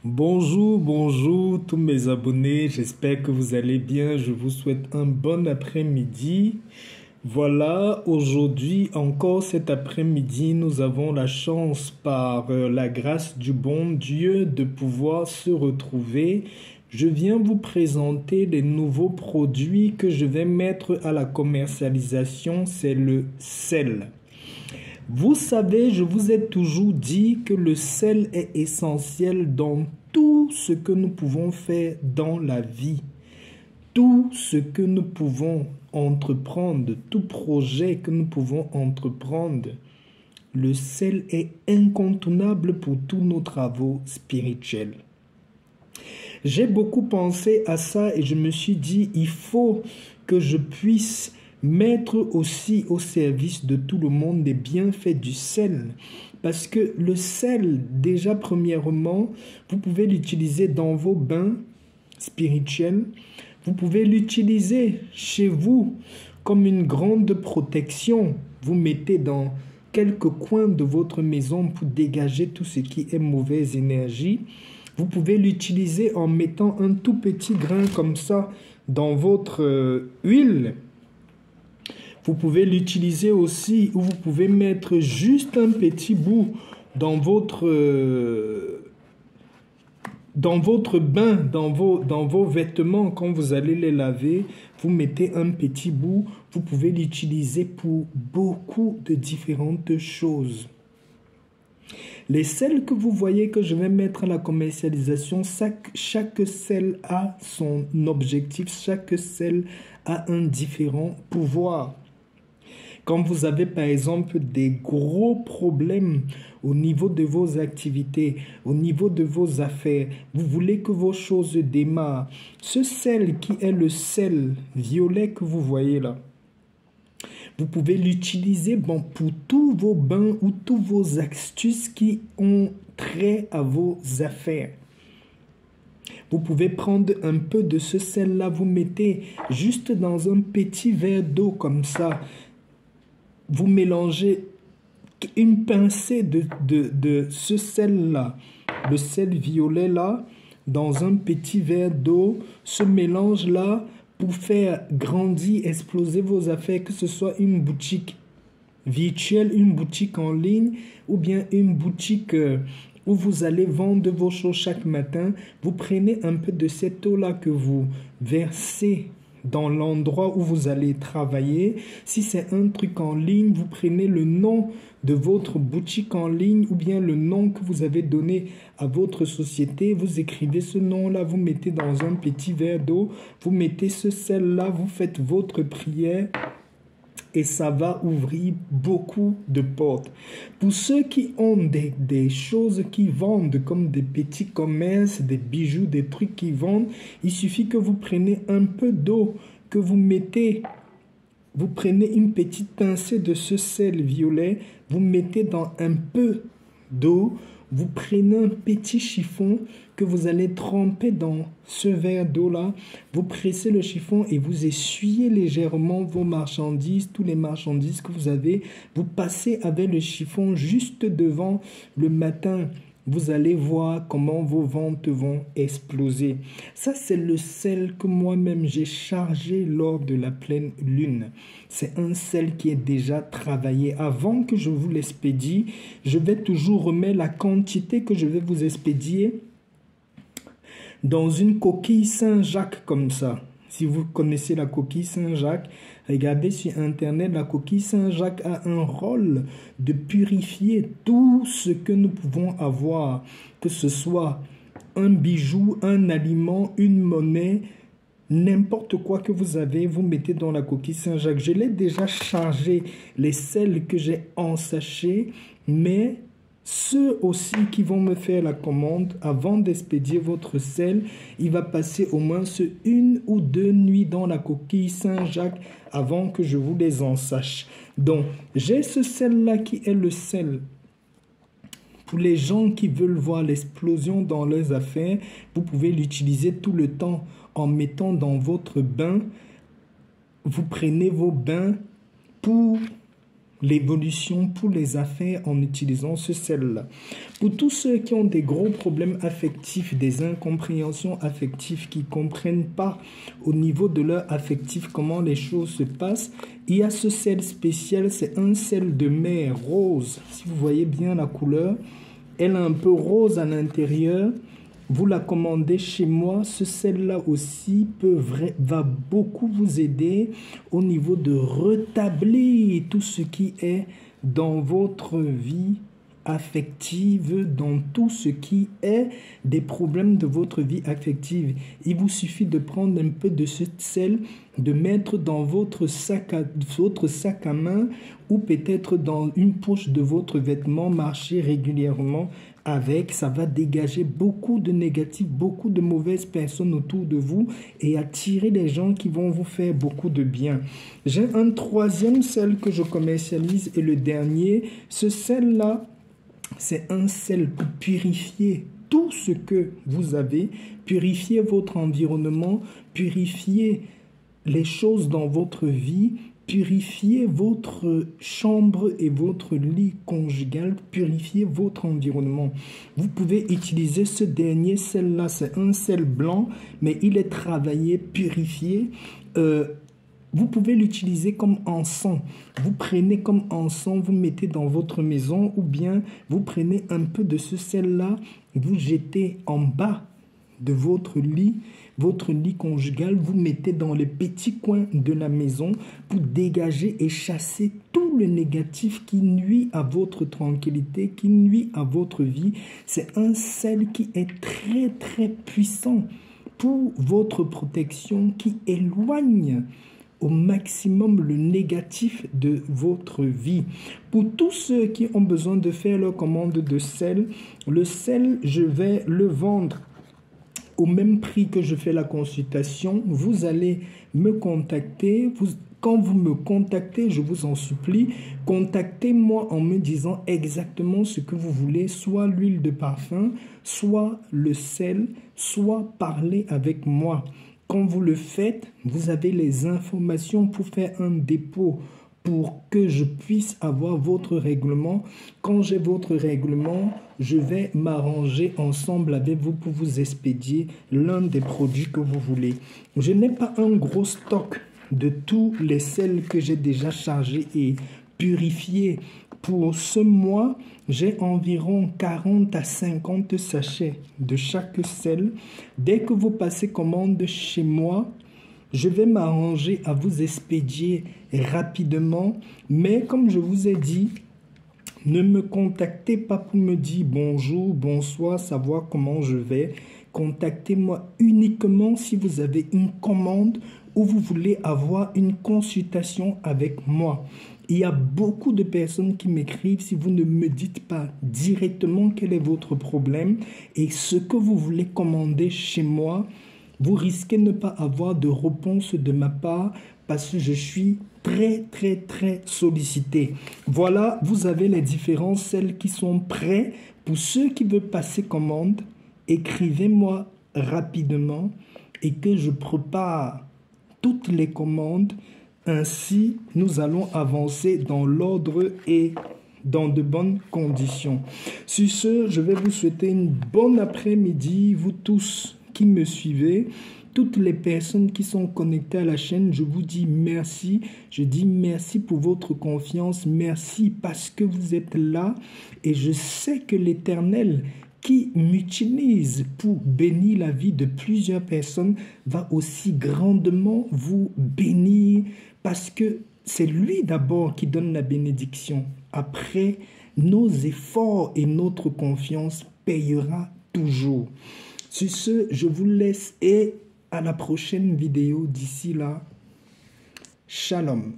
Bonjour, bonjour tous mes abonnés, j'espère que vous allez bien, je vous souhaite un bon après-midi. Voilà, aujourd'hui encore cet après-midi, nous avons la chance par la grâce du bon Dieu de pouvoir se retrouver. Je viens vous présenter les nouveaux produits que je vais mettre à la commercialisation, c'est le sel. Vous savez, je vous ai toujours dit que le sel est essentiel dans tout ce que nous pouvons faire dans la vie. Tout ce que nous pouvons entreprendre, tout projet que nous pouvons entreprendre, le sel est incontournable pour tous nos travaux spirituels. J'ai beaucoup pensé à ça et je me suis dit, il faut que je puisse mettre aussi au service de tout le monde les bienfaits du sel. Parce que le sel, déjà premièrement, vous pouvez l'utiliser dans vos bains spirituels. Vous pouvez l'utiliser chez vous comme une grande protection. Vous mettez dans quelques coins de votre maison pour dégager tout ce qui est mauvaise énergie. Vous pouvez l'utiliser en mettant un tout petit grain comme ça dans votre huile. Vous pouvez l'utiliser aussi ou vous pouvez mettre juste un petit bout dans votre bain, dans vos vêtements. Quand vous allez les laver, vous mettez un petit bout. Vous pouvez l'utiliser pour beaucoup de différentes choses. Les sels que vous voyez que je vais mettre à la commercialisation, chaque sel a son objectif, chaque sel a un différent pouvoir. Quand vous avez par exemple des gros problèmes au niveau de vos activités, au niveau de vos affaires, vous voulez que vos choses démarrent, ce sel qui est le sel violet que vous voyez là, vous pouvez l'utiliser pour tous vos bains ou tous vos astuces qui ont trait à vos affaires. Vous pouvez prendre un peu de ce sel-là, vous mettez juste dans un petit verre d'eau comme ça. Vous mélangez une pincée de ce sel-là, le sel violet-là, dans un petit verre d'eau. Ce mélange-là, pour faire grandir, exploser vos affaires, que ce soit une boutique virtuelle, une boutique en ligne ou bien une boutique où vous allez vendre vos choses chaque matin, vous prenez un peu de cette eau-là que vous versez dans l'endroit où vous allez travailler. Si c'est un truc en ligne, vous prenez le nom de votre boutique en ligne ou bien le nom que vous avez donné à votre société. Vous écrivez ce nom-là, vous mettez dans un petit verre d'eau, vous mettez ce sel-là, vous faites votre prière et ça va ouvrir beaucoup de portes. Pour ceux qui ont des choses qui vendent, comme des petits commerces, des bijoux, des trucs qui vendent, il suffit que vous preniez un peu d'eau, que vous mettez, vous prenez une petite pincée de ce sel violet, vous mettez dans un peu d'eau, vous prenez un petit chiffon que vous allez tremper dans ce verre d'eau-là. Vous pressez le chiffon et vous essuyez légèrement vos marchandises, tous les marchandises que vous avez. Vous passez avec le chiffon juste devant le matin. Vous allez voir comment vos ventes vont exploser. Ça, c'est le sel que moi-même j'ai chargé lors de la pleine lune. C'est un sel qui est déjà travaillé. Avant que je vous l'expédie, je vais toujours remettre la quantité que je vais vous expédier dans une coquille Saint-Jacques comme ça. Si vous connaissez la coquille Saint-Jacques, regardez sur Internet, la coquille Saint-Jacques a un rôle de purifier tout ce que nous pouvons avoir, que ce soit un bijou, un aliment, une monnaie, n'importe quoi que vous avez, vous mettez dans la coquille Saint-Jacques. Je l'ai déjà chargé, les sels que j'ai en sachet, mais ceux aussi qui vont me faire la commande, avant d'expédier votre sel, il va passer au moins une ou deux nuits dans la coquille Saint-Jacques avant que je vous les ensache. Donc, j'ai ce sel-là qui est le sel. Pour les gens qui veulent voir l'explosion dans leurs affaires, vous pouvez l'utiliser tout le temps en mettant dans votre bain. Vous prenez vos bains pour l'évolution pour les affaires en utilisant ce sel-là. Pour tous ceux qui ont des gros problèmes affectifs, des incompréhensions affectives, qui ne comprennent pas au niveau de leur affectif comment les choses se passent, il y a ce sel spécial, c'est un sel de mer rose. Si vous voyez bien la couleur, elle est un peu rose à l'intérieur. Vous la commandez chez moi, ce sel-là aussi va beaucoup vous aider au niveau de rétablir tout ce qui est dans votre vie affective, dans tout ce qui est des problèmes de votre vie affective. Il vous suffit de prendre un peu de ce sel, de mettre dans votre sac à main ou peut-être dans une poche de votre vêtement, marcher régulièrement avec, ça va dégager beaucoup de négatifs, beaucoup de mauvaises personnes autour de vous et attirer des gens qui vont vous faire beaucoup de bien. J'ai un troisième sel que je commercialise et le dernier, ce sel-là, c'est un sel pour purifier tout ce que vous avez, purifier votre environnement, purifier les choses dans votre vie, purifier votre chambre et votre lit conjugal, purifier votre environnement. Vous pouvez utiliser ce dernier sel-là, c'est un sel blanc, mais il est travaillé, purifié. Vous pouvez l'utiliser comme encens. Vous prenez comme encens, vous mettez dans votre maison ou bien vous prenez un peu de ce sel-là, vous jetez en bas de votre lit conjugal, vous mettez dans les petits coins de la maison pour dégager et chasser tout le négatif qui nuit à votre tranquillité, qui nuit à votre vie. C'est un sel qui est très très puissant pour votre protection, qui éloigne au maximum le négatif de votre vie. Pour tous ceux qui ont besoin de faire leur commande de sel, le sel, je vais le vendre au même prix que je fais la consultation. Vous allez me contacter. Quand vous me contactez, je vous en supplie, contactez-moi en me disant exactement ce que vous voulez, soit l'huile de parfum, soit le sel, soit parler avec moi. Quand vous le faites, vous avez les informations pour faire un dépôt pour que je puisse avoir votre règlement. Quand j'ai votre règlement, je vais m'arranger ensemble avec vous pour vous expédier l'un des produits que vous voulez. Je n'ai pas un gros stock de tous les sels que j'ai déjà chargés et purifiés. Pour ce mois, j'ai environ 40 à 50 sachets de chaque sel. Dès que vous passez commande chez moi, je vais m'arranger à vous expédier rapidement. Mais comme je vous ai dit, ne me contactez pas pour me dire bonjour, bonsoir, savoir comment je vais. Contactez-moi uniquement si vous avez une commande ou vous voulez avoir une consultation avec moi. Il y a beaucoup de personnes qui m'écrivent si vous ne me dites pas directement quel est votre problème et ce que vous voulez commander chez moi. Vous risquez de ne pas avoir de réponse de ma part parce que je suis très sollicité. Voilà, vous avez les différents sels qui sont prêts. Pour ceux qui veulent passer commande, écrivez-moi rapidement et que je prépare toutes les commandes. Ainsi, nous allons avancer dans l'ordre et dans de bonnes conditions. Sur ce, je vais vous souhaiter une bonne après-midi, vous tous qui me suivez. Toutes les personnes qui sont connectées à la chaîne, je vous dis merci. Je dis merci pour votre confiance. Merci parce que vous êtes là. Et je sais que l'Éternel qui m'utilise pour bénir la vie de plusieurs personnes va aussi grandement vous bénir parce que c'est lui d'abord qui donne la bénédiction. Après, nos efforts et notre confiance payera toujours. Sur ce, je vous laisse et à la prochaine vidéo. D'ici là, shalom.